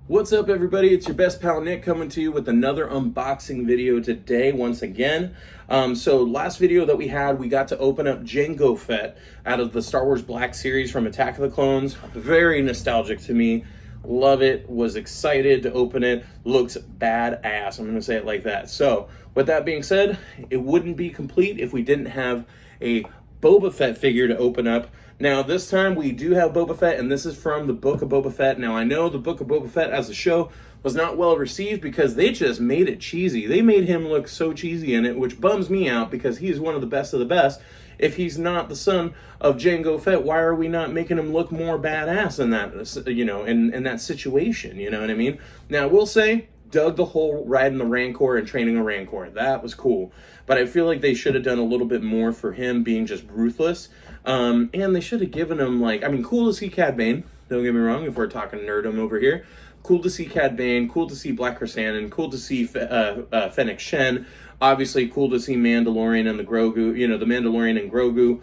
What's up, everybody? It's your best pal Nick coming to you with another unboxing video today once again. So last video that we had, we got to open up Boba Fett out of the Star Wars Black series from Attack of the Clones. Very nostalgic to me. Love it. Was excited to open it. Looks badass. I'm going to say it like that. So with that being said, it wouldn't be complete if we didn't have a Boba Fett figure to open up. Now, this time we do have Boba Fett, and this is from the Book of Boba Fett. Now, I know the Book of Boba Fett as a show was not well received because they just made it cheesy. They made him look so cheesy in it, which bums me out because he's one of the best of the best. If he's not the son of Jango Fett, why are we not making him look more badass in that, in that situation? You know what I mean? Now, I will say, dug the whole riding the Rancor and training a Rancor. That was cool. But I feel like they should have done a little bit more for him being just ruthless. And they should have given him, cool to see Cad Bane. Don't get me wrong, if we're talking nerdom over here. Cool to see Cad Bane. Cool to see Black Chrysanthemum. Cool to see Fennec Shen. Obviously, cool to see Mandalorian and the Grogu. The Mandalorian and Grogu.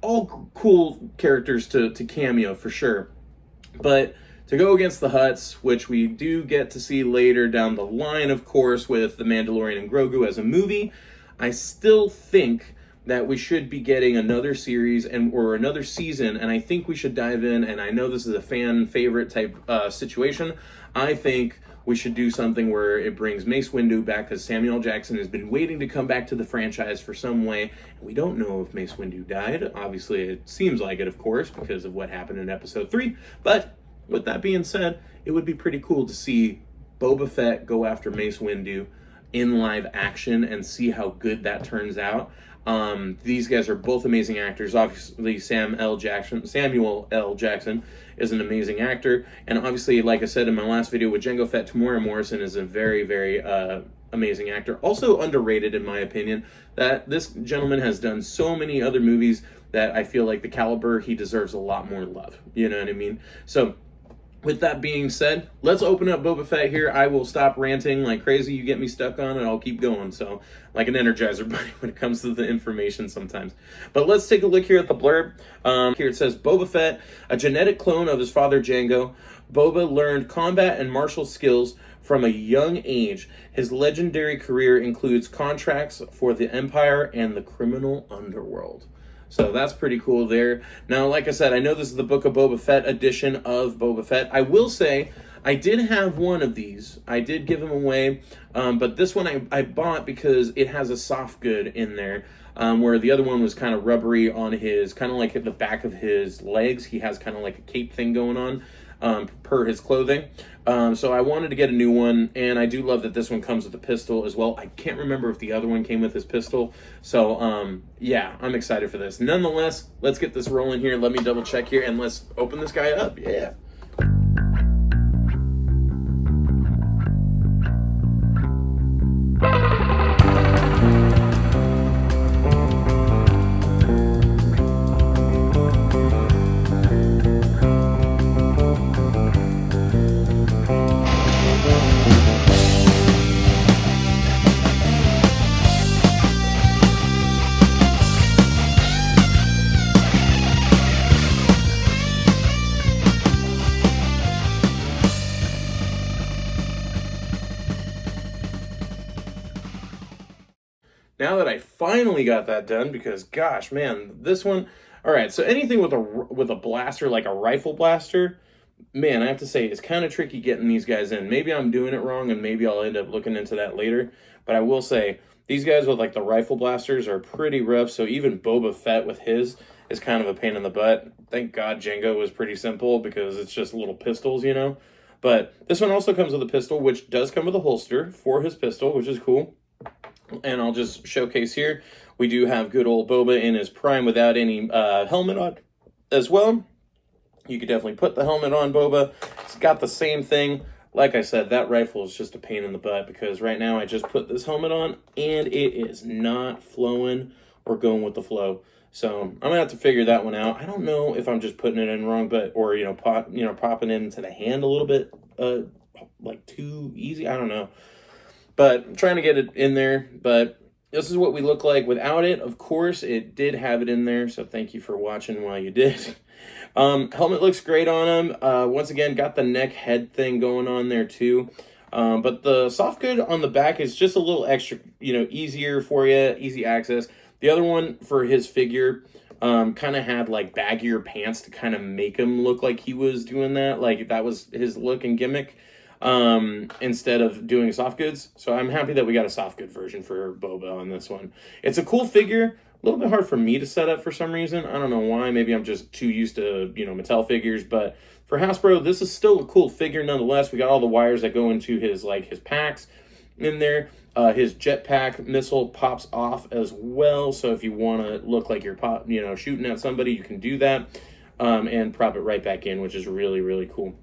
All cool characters to cameo for sure. But to go against the Hutts, which we do get to see later down the line, of course, with the Mandalorian and Grogu as a movie, I still think that we should be getting another series or another season, and I think we should dive in, and I know this is a fan favorite type situation. I think we should do something where it brings Mace Windu back, because Samuel L. Jackson has been waiting to come back to the franchise for some way, and we don't know if Mace Windu died. Obviously, it seems like it, of course, because of what happened in Episode 3, but with that being said, it would be pretty cool to see Boba Fett go after Mace Windu in live action and see how good that turns out. These guys are both amazing actors. Obviously, Samuel L. Jackson is an amazing actor. And obviously, like I said in my last video with Jango Fett, Temuera Morrison is a very, very amazing actor. Also underrated, in my opinion, that this gentleman has done so many other movies that I feel like the caliber, he deserves a lot more love. You know what I mean? So with that being said, let's open up Boba Fett here. I will stop ranting like crazy. You get me stuck on it, I'll keep going. So, like an Energizer bunny when it comes to the information sometimes. But let's take a look here at the blurb. Here it says, Boba Fett, a genetic clone of his father Jango. Boba learned combat and martial skills from a young age. His legendary career includes contracts for the Empire and the criminal underworld. So that's pretty cool there. Now, like I said, I know this is the Book of Boba Fett edition of Boba Fett. I will say, I did have one of these. I did give them away, but this one I bought because it has a soft good in there, where the other one was kind of rubbery on his, kind of like at the back of his legs. He has kind of like a cape thing going on. Per his clothing. So I wanted to get a new one, and I do love that this one comes with a pistol as well. I can't remember if the other one came with his pistol. So, yeah, I'm excited for this. Nonetheless, let's get this rolling here. Let me double check here, and let's open this guy up. Yeah. Now that I finally got that done, because gosh, man, this one, all right, so anything with a blaster, like a rifle blaster, man, I have to say, it's kind of tricky getting these guys in. Maybe I'm doing it wrong, and maybe I'll end up looking into that later, but I will say, these guys with like the rifle blasters are pretty rough, so even Boba Fett with his is kind of a pain in the butt. Thank God Jango was pretty simple, because it's just little pistols, But this one also comes with a pistol, which does come with a holster for his pistol, which is cool. And I'll just showcase here. We do have good old Boba in his prime without any helmet on as well. You could definitely put the helmet on Boba. It's got the same thing. Like I said, that rifle is just a pain in the butt, because right now I just put this helmet on and it is not flowing or going with the flow. So I'm gonna have to figure that one out. I don't know if I'm just putting it in wrong, or popping it into the hand a little bit like too easy. I don't know. But I'm trying to get it in there, but this is what we look like without it. Of course, it did have it in there, so thank you for watching while you did. Helmet looks great on him. Once again, got the neck head thing going on there too. But the soft good on the back is just a little extra, easier for you, easy access. The other one for his figure kind of had like baggier pants to kind of make him look like he was doing that. Like that was his look and gimmick. Instead of doing soft goods. So I'm happy that we got a soft good version for Boba on this one. It's a cool figure, a little bit hard for me to set up for some reason. I don't know why, maybe I'm just too used to, Mattel figures, but for Hasbro, this is still a cool figure nonetheless. We got all the wires that go into his packs in there. His jetpack missile pops off as well, so if you want to look like you're shooting at somebody, you can do that, and prop it right back in, which is really, really cool.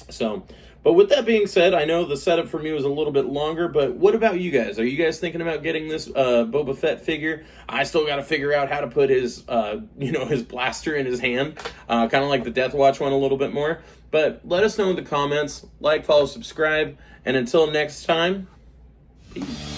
So, but with that being said, I know the setup for me was a little bit longer, but what about you guys? Are you guys thinking about getting this Boba Fett figure? I still got to figure out how to put his, his blaster in his hand, kind of like the Death Watch one a little bit more. But let us know in the comments. Like, follow, subscribe, and until next time, peace.